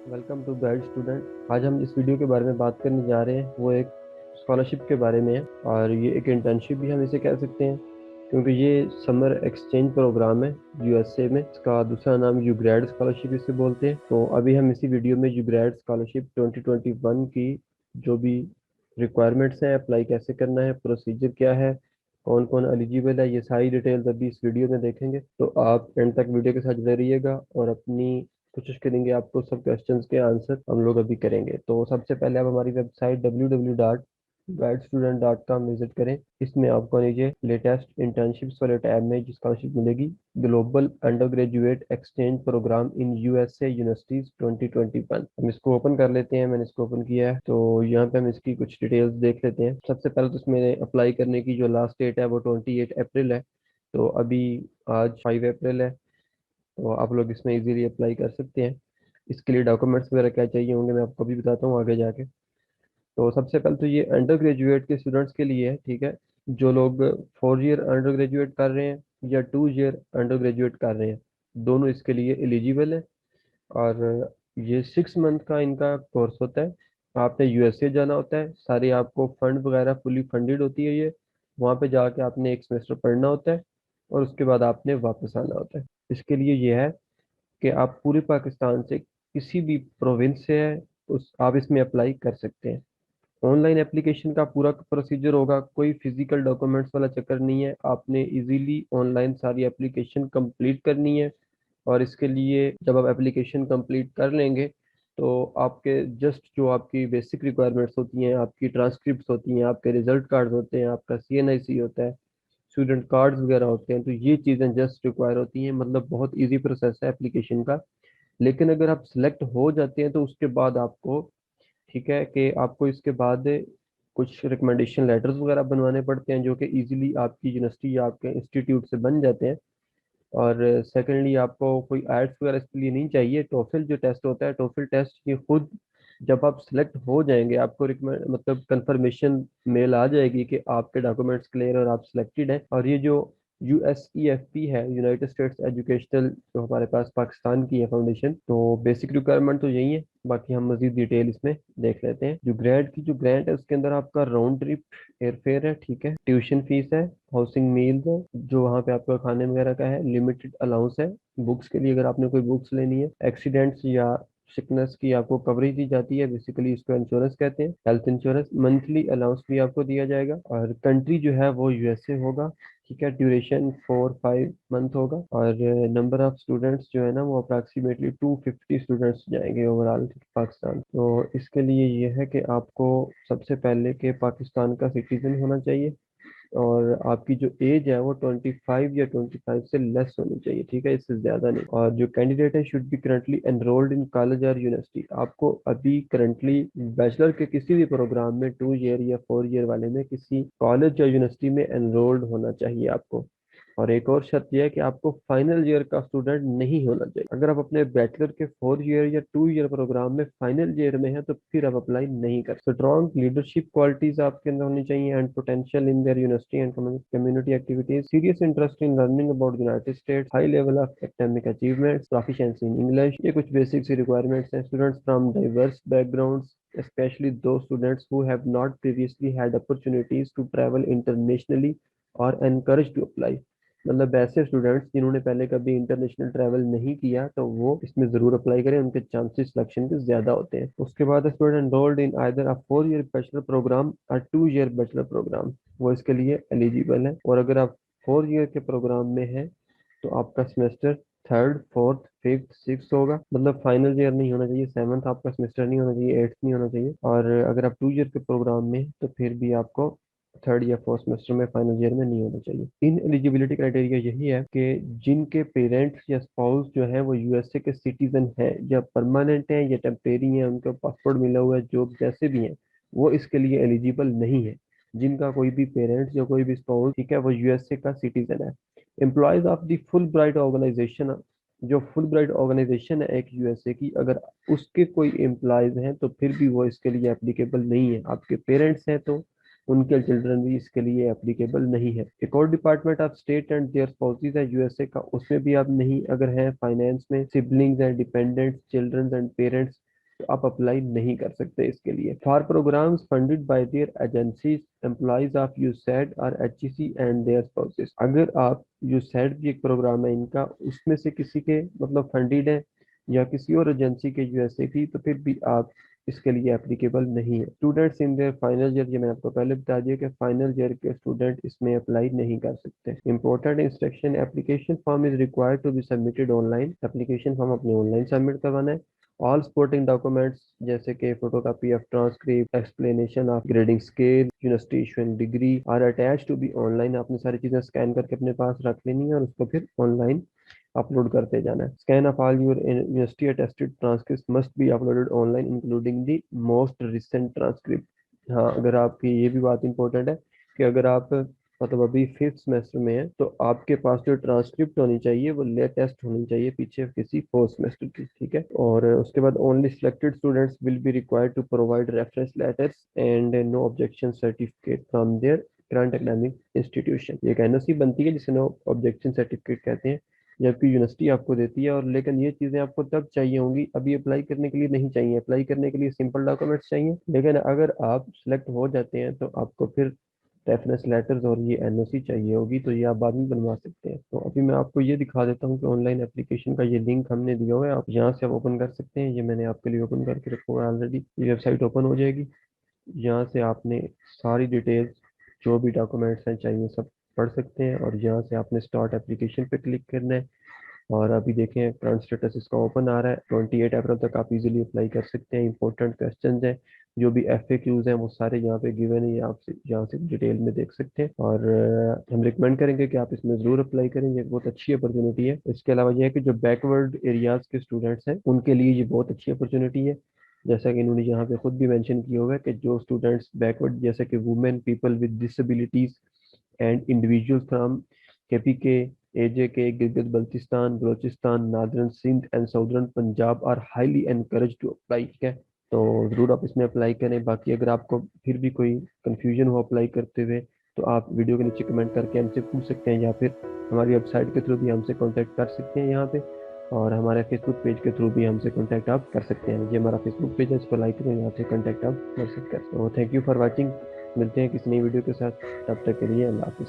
Welcome to guide student. आज हम जिस वीडियो के बारे में बात करने जा रहे हैं वो एक स्कॉलरशिप के बारे में है और ये एक इंटर्नशिप भी हम इसे कह सकते हैं क्योंकि ये समर एक्सचेंज प्रोग्राम है यूएसए में। इसका दूसरा नाम यूग्रेड स्कॉलरशिप इसे बोलते हैं। तो अभी हम इसी वीडियो में यूग्रेड स्कॉलरशिप 2021 की जो भी रिक्वायरमेंट्स हैं, अप्लाई कैसे करना है, प्रोसीजर क्या है, कौन कौन एलिजिबल है, ये सारी डिटेल्स अभी इस वीडियो में देखेंगे। तो आप एंड तक वीडियो के साथ जुड़े रहिएगा और अपनी कोशिश करेंगे आपको सब क्वेश्चंस के आंसर हम लोग अभी करेंगे। तो सबसे पहले आप हमारी वेबसाइट www.guidestudent.com विजिट करें। इसमें आपको नीचे लेटेस्ट इंटर्नशिप्स वाले टैब में जो स्कॉलरशिप मिलेगी, global undergraduate exchange programme in USA universities 2021, हम इसको ओपन कर लेते हैं। मैंने इसको ओपन किया है तो यहाँ पे हम इसकी कुछ डिटेल्स देख लेते हैं। सबसे पहले तो इसमें अप्लाई करने की जो लास्ट डेट है वो 28 अप्रैल है। तो अभी आज 5 अप्रैल है, तो आप लोग इसमें इजीली अप्लाई कर सकते हैं। इसके लिए डॉक्यूमेंट्स वगैरह क्या चाहिए होंगे मैं आपको भी बताता हूँ आगे जाके। तो सबसे पहले तो ये अंडर ग्रेजुएट के स्टूडेंट्स के लिए है, ठीक है। जो लोग 4 ईयर अंडर ग्रेजुएट कर रहे हैं या 2 ईयर अंडर ग्रेजुएट कर रहे हैं, दोनों इसके लिए एलिजिबल है। और ये 6 मंथ का इनका कोर्स होता है। आपने यूएसए जाना होता है, सारे आपको फंड वगैरह फुली फंडेड होती है ये। वहाँ पे जाके आपने एक सेमेस्टर पढ़ना होता है और उसके बाद आपने वापस आना होता है। इसके लिए ये है कि आप पूरे पाकिस्तान से किसी भी प्रोविंस से है उस आप इसमें अप्लाई कर सकते हैं। ऑनलाइन एप्लीकेशन का पूरा प्रोसीजर होगा, कोई फिजिकल डॉक्यूमेंट्स वाला चक्कर नहीं है। आपने इजीली ऑनलाइन सारी एप्लीकेशन कंप्लीट करनी है। और इसके लिए जब आप एप्लीकेशन कंप्लीट कर लेंगे तो आपके जस्ट जो आपकी बेसिक रिक्वायरमेंट्स होती हैं, आपकी ट्रांसक्रिप्ट्स होती हैं, आपके रिजल्ट कार्ड होते हैं, आपका सीएनआईसी होता है, स्टूडेंट कार्ड्स वगैरह होते हैं, तो ये चीज़ें जस्ट रिक्वायर होती हैं। मतलब बहुत इजी प्रोसेस है एप्लीकेशन का। लेकिन अगर आप सिलेक्ट हो जाते हैं तो उसके बाद आपको, ठीक है, कि आपको इसके बाद कुछ रिकमेंडेशन लेटर्स वगैरह बनवाने पड़ते हैं जो कि इजीली आपकी यूनिवर्सिटी या आपके इंस्टीट्यूट से बन जाते हैं। और सेकेंडली आपको कोई एड्स वगैरह इसके लिए नहीं चाहिए। टोफिल जो टेस्ट होता है, टोफिल टेस्ट ये खुद जब आप सिलेक्ट हो जाएंगे आपको रिकमेंड मतलब कंफर्मेशन मेल आ जाएगी कि आपके डॉक्यूमेंट्स क्लियर और आप सिलेक्टेड हैं। और ये जो यूएसईएफपी है, यूनाइटेड स्टेट्स एजुकेशनल, जो हमारे पास पाकिस्तान की है फाउंडेशन, तो बेसिक रिक्वायरमेंट तो यही है। बाकी हम मजीद डिटेल इसमें देख लेते हैं। जो ग्रेड की जो ग्रांट है उसके अंदर आपका राउंड ट्रिप एयरफेयर है, ठीक है, ट्यूशन फीस है, हाउसिंग मील्स है जो वहाँ पे आपका खाने वगैरह का है, लिमिटेड अलाउंस है बुक्स के लिए अगर आपने कोई बुक्स लेनी है, एक्सीडेंट्स या सिकनेस की आपको कवरेज दी जाती है, बेसिकली इसको इंश्योरेंस कहते हैं, हेल्थ इंश्योरेंस। मंथली अलाउंस भी आपको दिया जाएगा और कंट्री जो है वो यूएसए होगा, ठीक है। ड्यूरेशन 4-5 मंथ होगा और नंबर ऑफ स्टूडेंट्स जो है ना वो अप्रॉक्सीमेटली 250 स्टूडेंट्स जाएंगे ओवरऑल पाकिस्तान। तो इसके लिए ये है कि आपको सबसे पहले के पाकिस्तान का सिटीजन होना चाहिए और आपकी जो एज है वो 25 या 25 से लेस होनी चाहिए, ठीक है, इससे ज्यादा नहीं। और जो कैंडिडेट है should be currently enrolled in college और यूनिवर्सिटी। आपको अभी करंटली बैचलर के किसी भी प्रोग्राम में 2 ईयर या 4 ईयर वाले में किसी कॉलेज या यूनिवर्सिटी में एनरोल्ड होना चाहिए आपको। और एक और शर्त यह है कि आपको फाइनल ईयर का स्टूडेंट नहीं होना चाहिए। अगर आप अपने बैचलर के 4 ईयर या 2 ईयर प्रोग्राम में फाइनल ईयर में है तो फिर आप अप्लाई नहीं कर। स्ट्रॉन्ग लीडरशिप क्वालिटीज आपके अंदर होनी चाहिए and potential in their university and community activities, serious interest in learning about United states, high level of academic achievements, proficiency in English. ये कुछ बेसिक सी रिक्वायरमेंट्स हैं। Students from diverse backgrounds, especially those students who have not previously had opportunities to travel internationally are encouraged to apply। मतलब ऐसे students जिन्होंने पहले कभी international travel नहीं किया तो वो इसमें जरूर अप्लाई करें, उनके चांसेस सिलेक्शन के ज्यादा होते हैं। उसके बाद student enrolled in either a 4 year bachelor programme और 2 ईयर बैचलर प्रोग्राम, वो इसके लिए एलिजिबल है। और अगर आप 4 ईयर के प्रोग्राम में हैं तो आपका semester third, fourth, fifth, six होगा। मतलब फाइनल ईयर नहीं होना चाहिए, सेवन्थ आपका सेमेस्टर नहीं होना चाहिए, एट्थ नहीं होना चाहिए। और अगर आप 2 ईयर के प्रोग्राम में हैं, तो फिर भी आपको थर्ड या फोर्थ सेमेस्टर में, फाइनल ईयर में नहीं होना चाहिए। इन एलिजिबिलिटी क्राइटेरिया यही है कि जिनके पेरेंट्स या स्पाउस जो है वो यूएसए के सिटीजन है या परमानेंट है या टेम्परेरी है, उनका पासपोर्ट मिला हुआ है, जो जैसे भी हैं, वो इसके लिए एलिजिबल नहीं है। जिनका कोई भी पेरेंट्स या कोई भी स्पाउस, ठीक है, वो यूएसए का सिटीजन है। Employees of the Fulbright organisation, जो फुल ब्राइट ऑर्गेनाइजेशन है एक यूएसए की, अगर उसके कोई एम्प्लॉयज हैं तो फिर भी वो इसके लिए एप्लीकेबल नहीं है। आपके पेरेंट्स हैं तो उनके चिल्ड्रन भी इसके लिए एप्लीकेबल नहीं है। एक और Department of State and their spouses है यूएसए का, उसमें भी आप नहीं अगर हैं। फाइनेंस में siblings and dependents, children and parents, तो आप अप्लाई नहीं कर सकते इसके लिए। For programmes funded by their agencies employees of USAID और एचईसी एंड देयर स्पाउसेस, अगर आप यूसैड भी एक प्रोग्राम है इनका, उसमें से किसी के मतलब फंडेड है या किसी और एजेंसी के यूएसए की, तो फिर भी आप इसके लिए एप्लीकेबल नहीं है। Students in their final year, ये मैंने आपको पहले बता दिया कि फाइनल ईयर के स्टूडेंट इसमें अप्लाई नहीं कर सकते। Important instruction, application form is required to be submitted online, application form अपने ऑनलाइन सबमिट करवाना है। ऑल सपोर्टिंग डॉक्यूमेंट्स जैसे कि photocopy of transcript, explanation of grading scale, university issuing degree are attach to be online, आपने सारी चीजें scan करके अपने पास रख लेनी है और उसको फिर ऑनलाइन अपलोड करते जाना है। Scan of all your university attested transcript must be uploaded online including the most recent transcript. हाँ, अगर आपकी ये भी बात इंपॉर्टेंट है कि अगर आप मतलब अभी फिफ्थ सेमेस्टर में है तो आपके पास जो ट्रांसक्रिप्ट होनी चाहिए वो लेटेस्ट होनी चाहिए पीछे किसी फोर्थ सेमेस्टर की, ठीक है। और उसके बाद only selected students will be required to provide reference letters and no objection certificate from their current academic institution. एक एनओसी बनती है जिसे नो ऑब्जेक्शन सर्टिफिकेट कहते हैं, जबकि यूनिवर्सिटी आपको देती है। और लेकिन ये चीज़ें आपको तब चाहिए होंगी, अभी अप्लाई करने के लिए नहीं चाहिए। अप्लाई करने के लिए सिंपल डॉक्यूमेंट्स चाहिए, लेकिन अगर आप सिलेक्ट हो जाते हैं तो आपको फिर रेफरेंस लेटर्स और ये एनओसी चाहिए होगी, तो ये आप बाद में बनवा सकते हैं। तो अभी मैं आपको ये दिखा देता हूँ कि ऑनलाइन एप्लीकेशन का ये लिंक हमने दिया हुआ है, आप यहाँ से आप ओपन कर सकते हैं। ये मैंने आपके लिए ओपन करके रखा हुआ है ऑलरेडी। ये वेबसाइट ओपन हो जाएगी, यहाँ से आपने सारी डिटेल्स जो भी डॉक्यूमेंट्स हैं चाहिए सब पढ़ सकते हैं। और यहाँ से आपने स्टार्ट एप्लीकेशन पे क्लिक करना है। और अभी देखें करंट स्टेटस इसका ओपन आ रहा है, 28 अप्रैल तक आप इजीली अप्लाई कर सकते हैं। इंपॉर्टेंट क्वेश्चंस हैं, जो भी FAQs हैं वो सारे यहाँ पे गिवन है, ये आप यहाँ से डिटेल में देख सकते हैं। और हम रिकमेंड करेंगे कि आप इसमें ज़रूर अप्लाई करें, ये बहुत अच्छी अपॉर्चुनिटी है। इसके अलावा यह है कि जो बैकवर्ड एरियाज के स्टूडेंट्स हैं उनके लिए ये बहुत अच्छी अपॉर्चुनिटी है। जैसा कि इन्होंने यहाँ पे खुद भी मेंशन किया हुआ है कि जो स्टूडेंट्स बैकवर्ड जैसे कि women, people with disabilities and individual from KPK, AJK, Gilgit Baltistan, Balochistan, northern Sindh and southern Punjab are highly encourage to apply, ठीक है। तो ज़रूर आप इसमें अप्लाई करें। बाकी अगर आपको फिर भी कोई कंफ्यूजन हो अप्लाई करते हुए तो आप वीडियो के नीचे कमेंट करके हमसे पूछ सकते हैं, या फिर हमारी वेबसाइट के थ्रू भी हमसे कांटेक्ट कर सकते हैं यहाँ पे, और हमारे फेसबुक पेज के थ्रू भी हमसे कांटेक्ट आप कर सकते हैं। ये हमारा फेसबुक पेज है, इसको लाइक करें, यहाँ से कांटेक्ट आप कर सकते हैं। तो थैंक यू फॉर वॉचिंग, मिलते हैं किसी नई वीडियो के साथ, तब तक के लिए अल्लाह हाफिज़।